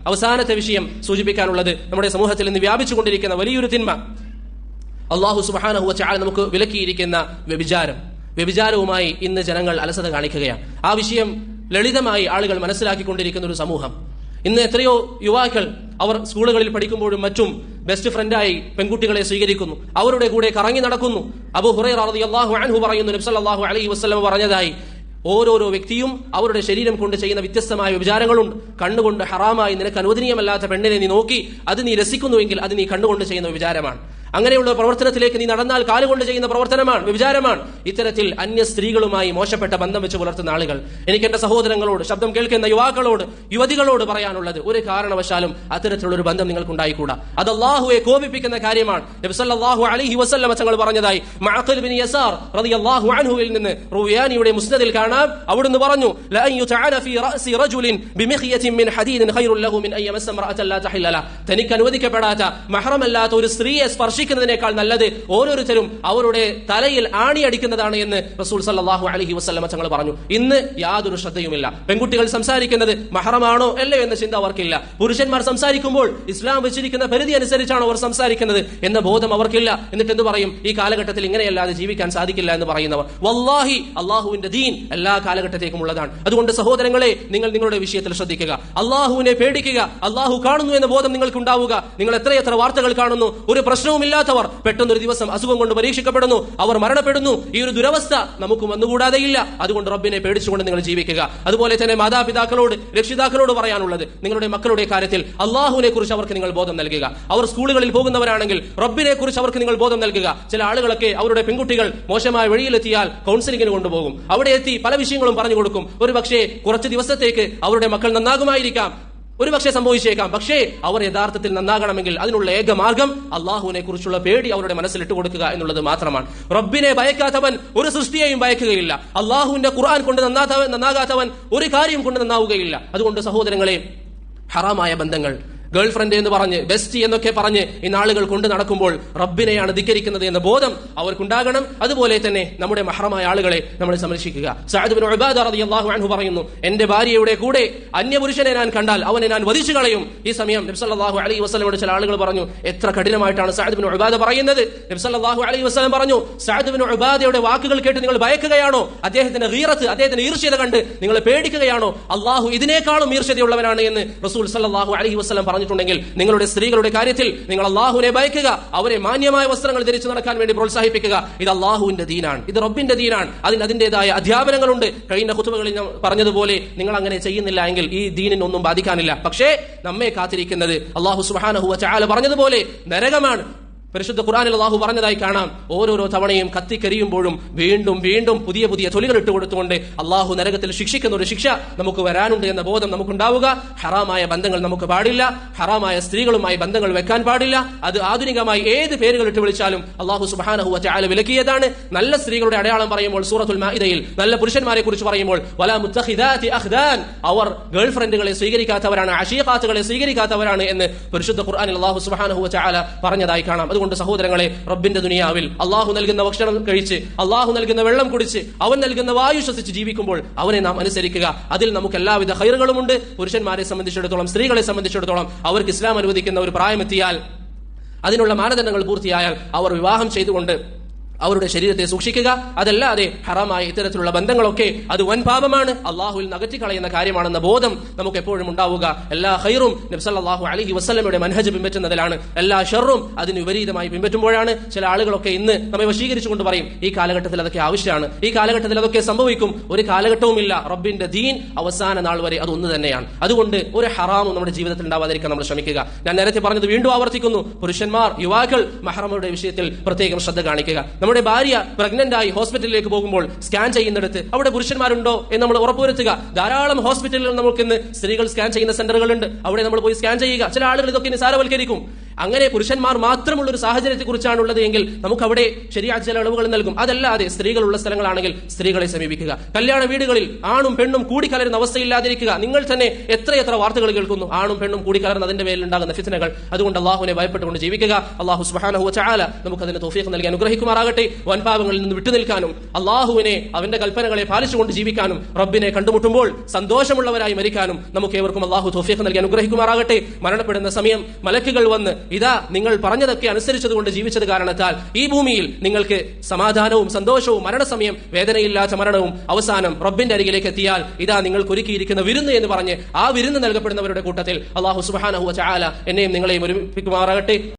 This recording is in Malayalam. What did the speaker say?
അവസാനത്തെ വിഷയം സൂചിപ്പിക്കാനുള്ളത് നമ്മുടെ സമൂഹത്തിൽ ഇന്ന് വ്യാപിച്ചുകൊണ്ടിരിക്കുന്ന വലിയൊരു തിന്മ, അല്ലാഹു സുബ്ഹാനഹു വ തആല നമുക്ക് വിലക്കിയിരിക്കുന്ന വ്യഭിചാരവുമായി ഇന്ന് ജനങ്ങൾ അലസത കാണിക്കുകയാണ്. ആ വിഷയം ലളിതമായി ആളുകൾ മനസ്സിലാക്കിക്കൊണ്ടിരിക്കുന്ന ഒരു സമൂഹം. ഇന്ന് എത്രയോ യുവാക്കൾ അവർ സ്കൂളുകളിൽ പഠിക്കുമ്പോഴും മറ്റും ബെസ്റ്റ് ഫ്രണ്ടായി പെൺകുട്ടികളെ സ്വീകരിക്കുന്നു, അവരുടെ കൂടെ കറങ്ങി നടക്കുന്നു. അബൂ ഹുറൈറ റളിയല്ലാഹു അൻഹു പറയുന്നു, നബി സല്ലല്ലാഹു അലൈഹി വസല്ലം പറഞ്ഞതായി, ഓരോരോ വ്യക്തിയും അവരുടെ ശരീരം കൊണ്ട് ചെയ്യുന്ന വ്യത്യസ്തമായ വിചാരങ്ങളുണ്ട്. കണ്ണുകൊണ്ട് ഹറാമായി നിനക്ക് അനുവദനീയമല്ലാത്ത പെണ്ണിനെ നീ നോക്കി അത് നീ രസിക്കുന്നുവെങ്കിൽ അത് നീ കണ്ണുകൊണ്ട് ചെയ്യുന്ന വിചാരമാണ്. അങ്ങനെയുള്ള പ്രവർത്തനത്തിലേക്ക് നീ നടന്നാൽ കാലുകൊണ്ട് ചെയ്യുന്ന പ്രവർത്തനമാണ്, വ്യഭിചാരമാണ്. ഇത്തരത്തിൽ അന്യ സ്ത്രീകളുമായി മോശപ്പെട്ട ബന്ധം വെച്ച് പുലർത്തുന്ന ആളുകൾ, എനിക്ക് എന്റെ സഹോദരങ്ങളോട്, ശബ്ദം കേൾക്കുന്ന യുവാക്കളോട്, യുവതികളോട് പറയാനുള്ളത്, ഒരു കാരണവശാലും അത്തരത്തിലുള്ള ഒരു ബന്ധം നിങ്ങൾക്കുണ്ടായിക്കൂടാ. അത് അല്ലാഹുവെ കോപിപ്പിക്കുന്ന കാര്യമാണ്. നബി സല്ലല്ലാഹു അലൈഹി വസല്ലം തങ്ങൾ പറഞ്ഞതായി മഅഖിൽ ബിൻ യസാർ റളിയല്ലാഹു അൻഹുവിൽ നിന്ന് റുയാനിയുടെ മുസ്നദിൽ കാണാം. അവിടുന്ന് പറഞ്ഞു, ലഅൻ യുതഅന ഫീ റഅസി റജുലിൻ ബിമിഖ്യതിൻ മിൻ ഹദീദിൻ ഖൈറുൻ ലഹു മിൻ അൻ യമസ്സ ഇംറഅതൻ ലാ തഹില്ല ലഹ. തനിക്ക് അനുവദിക്കപ്പെടാത്ത മഹ്റമല്ലാത്ത ഒരു സ്ത്രീയെ സ്പർശിക്കുന്നതിനേക്കാൾ നല്ലത് ഓരോരുത്തരും അവരുടെ തലയിൽ ആണിയടിക്കുന്നതാണ് എന്ന് റസൂൽ സല്ലല്ലാഹു അലൈഹി വസല്ലം തങ്ങൾ പറഞ്ഞു. ഇന്ന് യാതൊരു ശ്രദ്ധയുമില്ല. പെൺകുട്ടികൾ സംസാരിക്കുന്നത് മഹ്റമാണോ അല്ലയോ എന്ന ചിന്ത അവർക്കില്ല. പുരുഷന്മാർ സംസാരിക്കുമ്പോൾ ഇസ്ലാം വെച്ചിരിക്കുന്ന പരിധി അനുസരിച്ചാണ് അവർ സംസാരിക്കുന്നത് എന്ന ബോധം അവർക്കില്ല. എന്നിട്ട് എന്ത് പറയും? ഈ കാലഘട്ടത്തിൽ ഇങ്ങനെയല്ലാതെ ജീവിക്കാൻ സാധിക്കില്ല എന്ന് പറയുന്നവർ. വല്ലാഹി, അള്ളാഹുവിന്റെ ദീൻ എല്ലാ കാലഘട്ടത്തേക്കും ഉള്ളതാണ്. അതുകൊണ്ട് സഹോദരങ്ങളെ, നിങ്ങൾ നിങ്ങളുടെ വിഷയത്തിൽ ശ്രദ്ധിക്കുക, അള്ളാഹുവിനെ പേടിക്കുക. അള്ളാഹു കാണുന്നു എന്ന ബോധം നിങ്ങൾക്കുണ്ടാവുക. നിങ്ങൾ എത്രയെത്ര വാർത്തകൾ കാണുന്നു. ഒരു പ്രശ്നവുമില്ലാത്തവർ പെട്ടെന്നൊരു ദിവസം അസുഖം കൊണ്ട് പരീക്ഷിക്കപ്പെടുന്നു, അവർ മരണപ്പെടുന്നു. ഈ ഒരു ദുരവസ്ഥ നമുക്ക് വന്നുകൂടാതെയില്ല. അതുകൊണ്ട് റബ്ബിനെ പേടിച്ചുകൊണ്ട് നിങ്ങൾ ജീവിക്കുക. അതുപോലെ തന്നെ മാതാപിതാക്കളോട്, രക്ഷിതാക്കളോട് പറയാനുള്ളത്, നിങ്ങളുടെ മക്കളുടെ കാര്യത്തിൽ അള്ളാഹുവിനെ കുറിച്ച് അവർക്ക് നിങ്ങൾ ബോധം നൽകുക. അവർ സ്കൂളുകളിൽ പോകുന്നവരാണെങ്കിൽ റബ്ബിനെ കുറിച്ച് അവർക്ക് നിങ്ങൾ ബോധം നൽകുക. ചില ആളുകളൊക്കെ അവരുടെ പെൺകുട്ടികൾ മോശമായ വഴിയിലെത്തിയാൽ കൗൺസിലിംഗിന് കൊണ്ടുപോകും. അവിടെ എത്തി പല വിഷയങ്ങളും പറഞ്ഞു കൊടുക്കും. ഒരു പക്ഷേ കുറച്ച് ദിവസത്തേക്ക് അവരുടെ മക്കൾ നന്നാകുമായിരിക്കാം, ഒരു പക്ഷേ സംഭവിച്ചേക്കാം. പക്ഷേ അവർ യഥാർത്ഥത്തിൽ നന്നാകണമെങ്കിൽ അതിനുള്ള ഏക മാർഗം അള്ളാഹുവിനെ കുറിച്ചുള്ള പേടി അവരുടെ മനസ്സിലിട്ട് കൊടുക്കുക എന്നുള്ളത് മാത്രമാണ്. റബ്ബിനെ ഭയക്കാത്തവൻ ഒരു സൃഷ്ടിയെയും ഭയക്കുകയില്ല. അള്ളാഹുവിന്റെ ഖുർആൻ കൊണ്ട് നന്നാകാത്തവൻ ഒരു കാര്യം കൊണ്ട് നന്നാവുകയില്ല. അതുകൊണ്ട് സഹോദരങ്ങളെ, ഹറാമായ ബന്ധങ്ങൾ, ഗേൾ ഫ്രണ്ട് എന്ന് പറഞ്ഞ്, ബെസ്റ്റ് എന്നൊക്കെ പറഞ്ഞ് ഈ നാളുകൾ കൊണ്ട് നടക്കുമ്പോൾ റബ്ബിനെയാണ് ധിക്കരിക്കുന്നത് എന്ന ബോധം അവർക്കുണ്ടാകണം. അതുപോലെ തന്നെ നമ്മുടെ മഹ്റമായ ആളുകളെ നമ്മൾ സംരക്ഷിക്കുക. സഅദ് ബിൻ ഉബാദ റളിയല്ലാഹു അൻഹു പറയുന്നു, എന്റെ ഭാര്യയുടെ കൂടെ അന്യപുരുഷനെ ഞാൻ കണ്ടാൽ അവനെ ഞാൻ വധിച്ചു കളയും. ഈ സമയം നബി സല്ലല്ലാഹു അലൈഹി വസല്ലമയോട് ചില ആളുകൾ പറഞ്ഞു, എത്ര കഠിനമായിട്ടാണ് സഅദ് ബിൻ ഉബാദ പറയുന്നത്. നബി സല്ലല്ലാഹു അലൈഹി വസല്ലം പറഞ്ഞു, സഅദ് ബിൻ ഉബാദയുടെ വാക്കുകൾ കേട്ട് നിങ്ങൾ ഭയക്കുകയാണോ? അദ്ദേഹത്തിന്റെ ഗീറത്ത്, അദ്ദേഹത്തിന്റെ ഈർഷ്യത കണ്ട് നിങ്ങൾ പേടിക്കുകയാണോ? അല്ലാഹു ഇതിനേക്കാളും ഈർഷ്യതയുള്ളവനാണ് എന്ന് റസൂൽ സല്ലല്ലാഹു അലൈഹി വസല്ലം പറഞ്ഞിട്ടുണ്ടെങ്കിൽ നിങ്ങളുടെ സ്ത്രീകളുടെ കാര്യത്തിൽ നിങ്ങൾ അള്ളാഹുവിനെ ഭയക്കുക. അവരെ മാന്യമായ വസ്ത്രങ്ങൾ ധരിച്ചു നടക്കാൻ വേണ്ടി പ്രോത്സാഹിപ്പിക്കുക. ഇത് അള്ളാഹുവിന്റെ ദീനാണ്, ഇത് റബ്ബിന്റെ ദീനാണ്. അതിന് അതിന്റേതായ അധ്യാപനങ്ങളുണ്ട്. കഴിഞ്ഞ ഖുതുബകളിൽ ഞാൻ പറഞ്ഞതുപോലെ നിങ്ങൾ അങ്ങനെ ചെയ്യുന്നില്ല എങ്കിൽ ഈ ദീനിനൊന്നും ബാധിക്കാനില്ല. പക്ഷേ നമ്മെ കാത്തിരിക്കുന്നത് അല്ലാഹു സുബ്ഹാനഹു വ തആല പറഞ്ഞതുപോലെ നരകമാണ്. പരിശുദ്ധ ഖുർആനിൽ അല്ലാഹു പറഞ്ഞതായി കാണാം, ഓരോരോ തവണയും കത്തിക്കരിയുമ്പോഴും വീണ്ടും വീണ്ടും പുതിയ പുതിയ തൊലികൾ ഇട്ട് കൊടുത്തുകൊണ്ട് അല്ലാഹു നരകത്തിൽ ശിക്ഷിക്കുന്ന ഒരു ശിക്ഷ നമുക്ക് വരാനുണ്ട് എന്ന ബോധം നമുക്കുണ്ടാവുക. ഹറാമായ ബന്ധങ്ങൾ നമുക്ക് പാടില്ല. ഹറാമായ സ്ത്രീകളുമായി ബന്ധങ്ങൾ വെക്കാൻ പാടില്ല. അത് ആധുനികമായി ഏത് പേരുകൾ ഇട്ട് വിളിച്ചാലും അല്ലാഹു സുബ്ഹാനഹു വ തആല വിലക്കിയതാണ്. നല്ല സ്ത്രീകളുടെ അടയാളം പറയുമ്പോൾ സൂറത്തുൽ മാഇദയിൽ, നല്ല പുരുഷന്മാരെ കുറിച്ച് പറയുമ്പോൾ വലാ മുത്തഖിദാതി അഖ്ദാൻ, അവർ ഗേൾ ഫ്രണ്ടുകളെ സ്വീകരിക്കാത്തവരാണ്, അശീഖാത്തുകളെ സ്വീകരിക്കാത്തവരാണ് എന്ന് പരിശുദ്ധ ഖുർആനിൽ അല്ലാഹു സുബ്ഹാനഹു വ തആല പറഞ്ഞതായി കാണാം. അതുകൊണ്ട് സഹോദരങ്ങളെ, റബ്ബിന്റെ ദുനിയാവിൽ അള്ളാഹു നൽകുന്ന ഭക്ഷണം കഴിച്ച്, അള്ളാഹു നൽകുന്ന വെള്ളം കുടിച്ച്, അവൻ നൽകുന്ന വായു ശ്വസിച്ച് ജീവിക്കുമ്പോൾ അവനെ നാം അനുസരിക്കുക. അതിൽ നമുക്ക് എല്ലാവിധ ഖൈറുകളുമുണ്ട്. പുരുഷന്മാരെ സംബന്ധിച്ചിടത്തോളം, സ്ത്രീകളെ സംബന്ധിച്ചിടത്തോളം അവർക്ക് ഇസ്ലാം അനുവദിക്കുന്ന ഒരു പ്രായമെത്തിയാൽ, അതിനുള്ള മാനദണ്ഡങ്ങൾ പൂർത്തിയായാൽ അവർ വിവാഹം ചെയ്തുകൊണ്ട് അവരുടെ ശരീരത്തെ സൂക്ഷിക്കുക. അതല്ലാതെ ഹറാമായ ഇത്തരത്തിലുള്ള ബന്ധങ്ങളൊക്കെ അത് വൻ പാപമാണ്, അള്ളാഹുവിൽ നകറ്റിക്കളയുന്ന കാര്യമാണെന്ന ബോധം നമുക്ക് എപ്പോഴും ഉണ്ടാവുക. എല്ലാ ഖൈറും നബി സല്ലല്ലാഹു അലൈഹി വസല്ലമയുടെ മനഹജ് പിൻപറ്റുന്നതിലാണ്, എല്ലാ ഷർറും അതിന് വിപരീതമായി പിൻപറ്റുമ്പോഴാണ്. ചില ആളുകളൊക്കെ ഇന്ന് നമ്മെ വശീകരിച്ചുകൊണ്ട് പറയും, ഈ കാലഘട്ടത്തിൽ അതൊക്കെ ആവശ്യമാണ്, ഈ കാലഘട്ടത്തിൽ അതൊക്കെ സംഭവിക്കും. ഒരു കാലഘട്ടവുമില്ല. റബ്ബിന്റെ ദീൻ അവസാന നാൾ വരെ അതൊന്നു തന്നെയാണ്. അതുകൊണ്ട് ഒരു ഹറാമും നമ്മുടെ ജീവിതത്തിൽ ഉണ്ടാവാതിരിക്കാൻ നമ്മൾ ശ്രമിക്കുക. ഞാൻ നേരത്തെ പറഞ്ഞത് വീണ്ടും ആവർത്തിക്കുന്നു, പുരുഷന്മാർ, യുവാക്കൾ മഹ്റമുടെ വിഷയത്തിൽ പ്രത്യേകം ശ്രദ്ധ കാണിക്കുക. നമ്മുടെ ഭാര്യ പ്രഗ്നന്റ് ആയി ഹോസ്പിറ്റലിലേക്ക് പോകുമ്പോൾ സ്കാൻ ചെയ്യുന്നിടത്ത് അവിടെ പുരുഷന്മാരുണ്ടോ എന്ന് നമ്മൾ ഉറപ്പുവരുത്തുക. ധാരാളം ഹോസ്പിറ്റലുകൾ നമുക്ക് ഇന്ന് സ്ത്രീകൾ സ്കാൻ ചെയ്യുന്ന സെന്ററുകളുണ്ട്. അവിടെ നമ്മൾ പോയി സ്കാൻ ചെയ്യുക. ചില ആളുകൾ ഇതൊക്കെ നിസാരവൽക്കരിക്കും. അങ്ങനെ പുരുഷന്മാർ മാത്രമുള്ള ഒരു സാഹചര്യത്തെ കുറിച്ചാണുള്ളത് എങ്കിൽ നമുക്ക് അവിടെ ശരിയായ ചില ഇളവുകൾ നൽകും. അതല്ലാതെ സ്ത്രീകളുള്ള സ്ഥലങ്ങളാണെങ്കിൽ സ്ത്രീകളെ സമീപിക്കുക. കല്യാണ വീടുകളിൽ ആണും പെണ്ണും കൂടിക്കലരുന്ന അവസ്ഥയില്ലാതിരിക്കുക. നിങ്ങൾ തന്നെ എത്രയെത്ര വാർത്തകൾ കേൾക്കുന്നു, ആണും പെണ്ണും കൂടിക്കലർന്ന് അതിന്റെ മേലിൽ ഉണ്ടാകുന്ന ഫിത്നകൾ. അതുകൊണ്ട് അള്ളാഹുവിനെ ഭയപ്പെട്ടുകൊണ്ട് ജീവിക്കുക. അള്ളാഹു സുബ്ഹാനഹു വ തആല നമുക്ക് അതിന് തൗഫീഖ് നൽകി അനുഗ്രഹിക്കുമാറാകട്ടെ. വൻപാപങ്ങളിൽ നിന്ന് വിട്ടുനിൽക്കാനും അള്ളാഹുവിനെ അവന്റെ കൽപ്പനകളെ പാലിച്ചുകൊണ്ട് ജീവിക്കാനും റബ്ബിനെ കണ്ടുമുട്ടുമ്പോൾ സന്തോഷമുള്ളവരായി മരിക്കാനും നമുക്ക് ഏവർക്കും അള്ളാഹു തൗഫീഖ് നൽകി അനുഗ്രഹിക്കുമാറാകട്ടെ. മരണപ്പെടുന്ന സമയം മലക്കുകൾ വന്ന് ഇതാ നിങ്ങൾ പറഞ്ഞതൊക്കെ അനുസരിച്ചതുകൊണ്ട് ജീവിച്ചത് കാരണത്താൽ ഈ ഭൂമിയിൽ നിങ്ങൾക്ക് സമാധാനവും സന്തോഷവും, മരണസമയം വേദനയില്ലാത്ത മരണവും, അവസാനം റബ്ബിന്റെ അരികിലേക്ക് എത്തിയാൽ ഇതാ നിങ്ങൾക്ക് ഒരുക്കിയിരിക്കുന്ന വിരുന്ന് എന്ന് പറഞ്ഞ് ആ വിരുന്ന് നൽകപ്പെടുന്നവരുടെ കൂട്ടത്തിൽ അള്ളാഹു സുബ്ഹാനഹു വ തആല എന്നെയും നിങ്ങളെയും ഒരുമിപ്പിക്കുമാറാകട്ടെ.